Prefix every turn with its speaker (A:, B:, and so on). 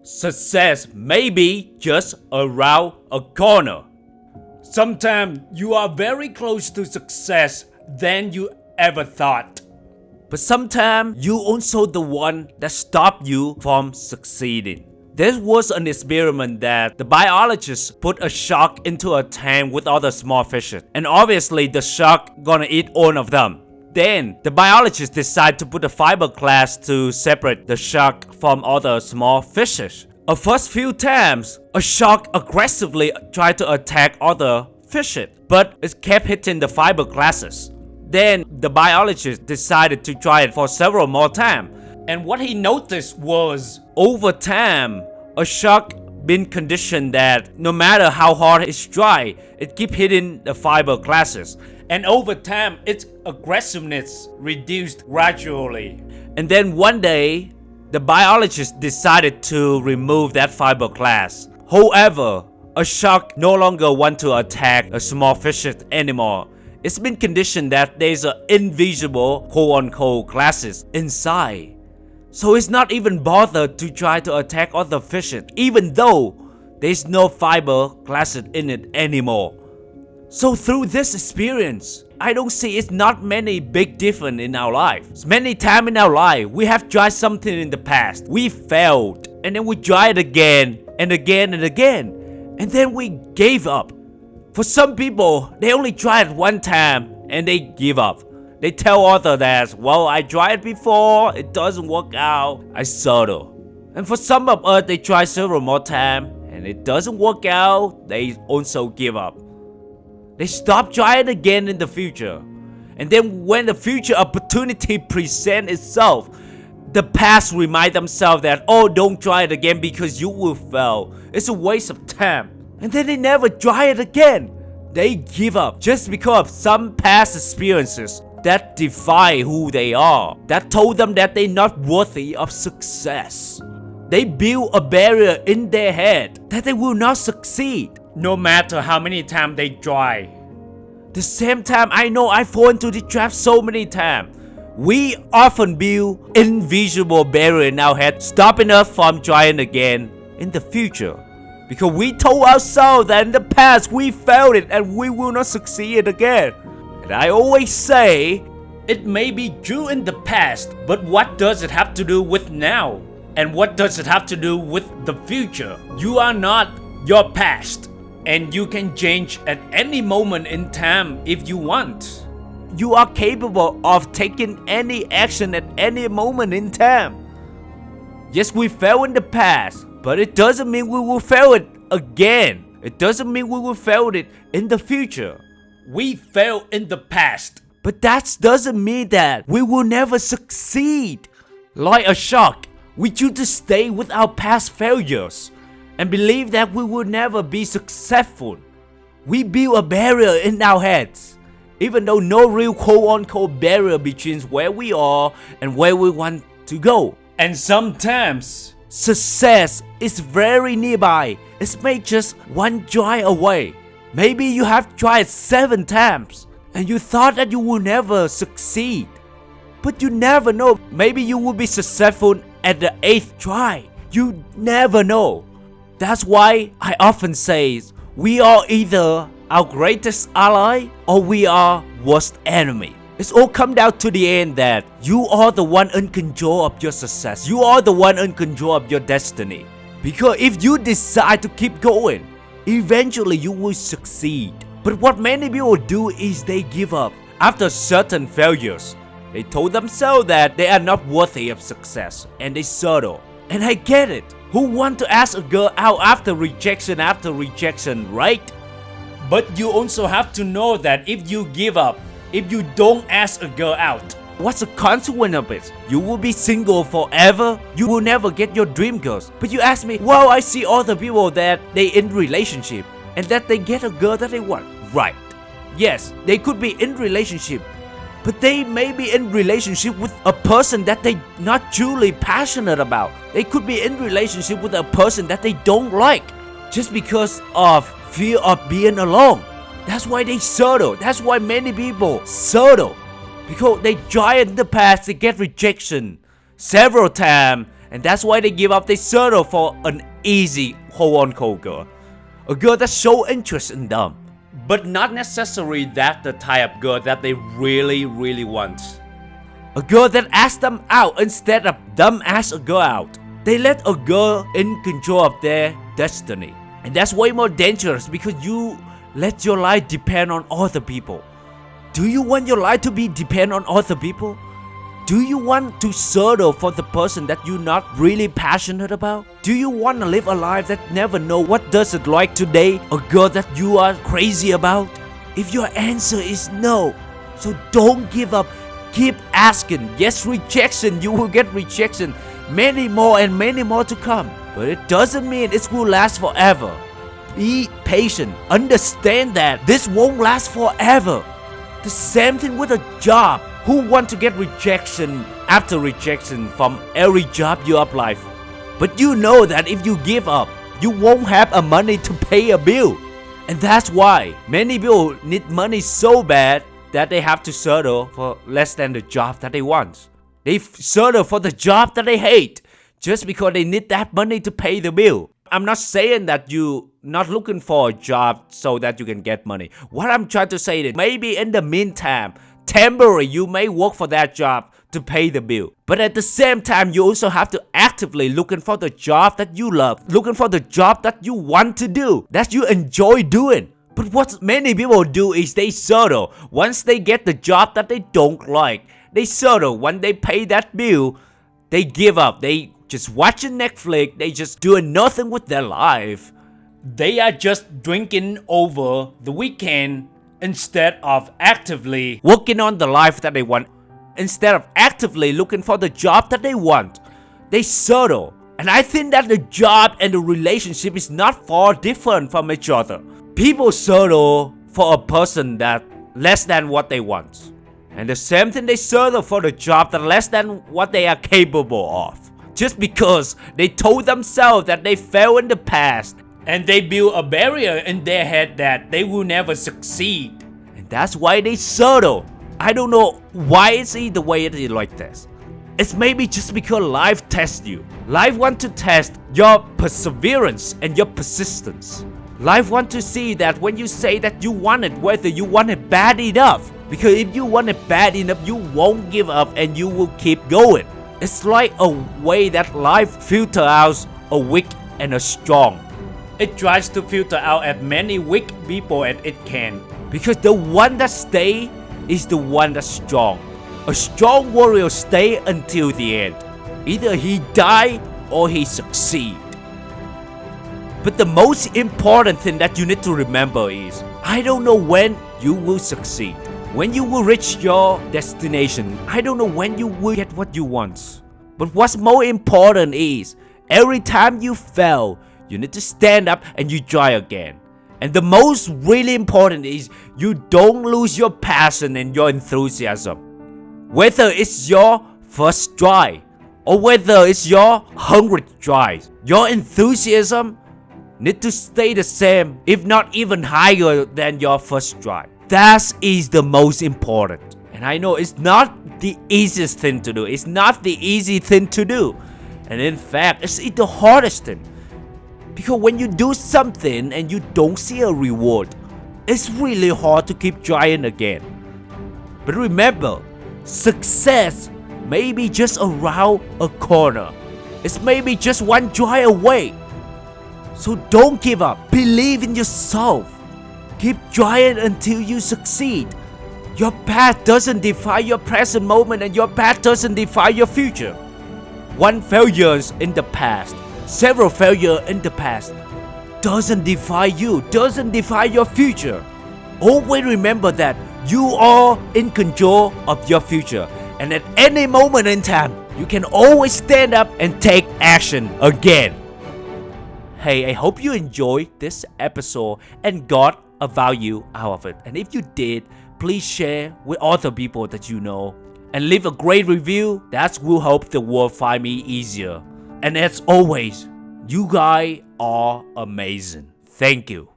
A: Success may be just around a corner. Sometimes you are very close to success than you ever thought. But sometimes you also the one that stopped you from succeeding. There was an experiment that the biologists put a shark into a tank with other small fishes. And obviously the shark gonna eat all of them. Then the biologists decide to put a fiberglass to separate the shark from other small fishes. The first few times, a shark aggressively tried to attack other fishes, but it kept hitting the fiberglasses. Then the biologist decided to try it for several more times. And what he noticed was, over time, a shark been conditioned that no matter how hard it's try, it keep hitting the fiberglasses. And over time, its aggressiveness reduced gradually. And then one day, the biologist decided to remove that fiberglass. However, a shark no longer want to attack a small fish anymore. It's been conditioned that there's an invisible quote-unquote glasses inside. So it's not even bothered to try to attack other fishes, even though there's no fiberglasses in it anymore. So through this experience, I don't see it's not many big difference in our lives. Many times in our life, we have tried something in the past. We failed, and then we try it again and again and again. And then we gave up. For some people, they only try it one time and they give up. They tell others that, well, I tried before, it doesn't work out, I settle. And for some of us, they try several more times and it doesn't work out, they also give up. They stop trying again in the future. And then when the future opportunity presents itself, the past remind themselves that, oh, don't try it again because you will fail. It's a waste of time. And then they never try it again. They give up just because of some past experiences that define who they are, that told them that they're not worthy of success. They build a barrier in their head that they will not succeed, no matter how many times they try. The same time, I know I fall into the trap so many times. We often build invisible barrier in our head, stopping us from trying again in the future. Because we told ourselves that in the past we failed it and we will not succeed again. And I always say, it may be true in the past, but what does it have to do with now? And what does it have to do with the future? You are not your past. And you can change at any moment in time if you want. You are capable of taking any action at any moment in time. Yes, we failed in the past, but it doesn't mean we will fail it again. It doesn't mean we will fail it in the future. We failed in the past, but that doesn't mean that we will never succeed. Like a shark, we choose to stay with our past failures and believe that we will never be successful. We build a barrier in our heads, even though no real quote-unquote barrier between where we are and where we want to go. And sometimes, success is very nearby. It's made just one try away. Maybe you have tried 7 times and you thought that you will never succeed. But you never know. Maybe you will be successful at the 8th try. You never know. That's why I often say we are either our greatest ally or we are worst enemy. It's all come down to the end that you are the one in control of your success. You are the one in control of your destiny. Because if you decide to keep going, eventually you will succeed. But what many people do is they give up. After certain failures, they told themselves that they are not worthy of success and they settle. And I get it. Who want to ask a girl out after rejection, right? But you also have to know that if you give up, if you don't ask a girl out, what's the consequence of it? You will be single forever. You will never get your dream girls. But you ask me, well, I see other people that they in relationship and that they get a girl that they want. Right. Yes, they could be in relationship, but they may be in relationship with a person that they not truly passionate about. They could be in relationship with a person that they don't like just because of fear of being alone. That's why they settle. That's why many people settle. Because they try in the past, they get rejection several times And that's why they give up. They settle for an easy hold-on cold girl. A girl that shows interest in them. But not necessarily that the type of girl that they really want. A girl that asks them out instead of them ask a girl out. They let a girl in control of their destiny. And that's way more dangerous because you let your life depend on other people. Do you want your life to be dependent on other people? Do you want to settle for the person that you're not really passionate about? Do you want to live a life that never know what does it like today? A girl that you are crazy about? If your answer is no, so don't give up. Keep asking. Yes, rejection, you will get rejection. Many more and many more to come. But it doesn't mean it will last forever. Be patient. Understand that this won't last forever. The same thing with a job. Who want to get rejection after rejection from every job you apply for? But you know that if you give up, you won't have a money to pay a bill. And that's why many people need money so bad that they have to settle for less than the job that they want. They settle for the job that they hate just because they need that money to pay the bill. I'm not saying that you not looking for a job so that you can get money. What I'm trying to say is maybe in the meantime, temporary, you may work for that job to pay the bill. But at the same time, you also have to actively looking for the job that you love. Looking for the job that you want to do, that you enjoy doing. But what many people do is they settle. Once they get the job that they don't like, they settle. When they pay that bill, they give up. They just watching Netflix. They just doing nothing with their life. They are just drinking over the weekend instead of actively working on the life that they want. Instead of actively looking for the job that they want, they settle. And I think that the job and the relationship is not far different from each other. People settle for a person that less than what they want. And the same thing, they settle for the job that less than what they are capable of. Just because they told themselves that they failed in the past. And they build a barrier in their head that they will never succeed. And that's why they settle. I don't know why it's the way it is like this. It's maybe just because life tests you. Life wants to test your perseverance and your persistence. Life wants to see that when you say that you want it, whether you want it bad enough. Because if you want it bad enough, you won't give up and you will keep going. It's like a way that life filters out a weak and a strong. It tries to filter out as many weak people as it can. Because the one that stays is the one that's strong. A strong warrior stays until the end. Either he dies or he succeeds. But the most important thing that you need to remember is, I don't know when you will succeed. When you will reach your destination. I don't know when you will get what you want. But what's more important is, every time you fail, you need to stand up and you try again. And the most really important is you don't lose your passion and your enthusiasm. Whether it's your first try or whether it's your 100th try, your enthusiasm need to stay the same, if not even higher than your first try. That is the most important. And I know it's not the easiest thing to do. It's not the easy thing to do. And in fact, it's the hardest thing. Because when you do something and you don't see a reward, it's really hard to keep trying again. But remember, success may be just around a corner. It's maybe just one try away. So don't give up. Believe in yourself. Keep trying until you succeed. Your path doesn't define your present moment and your path doesn't define your future. One failure in the past, several failures in the past doesn't define you, doesn't define your future. Always remember that you are in control of your future. And at any moment in time, you can always stand up and take action again. Hey, I hope you enjoyed this episode and got a value out of it. And if you did, please share with other people that you know. And leave a great review. That will help the world find me easier. And as always, you guys are amazing. Thank you.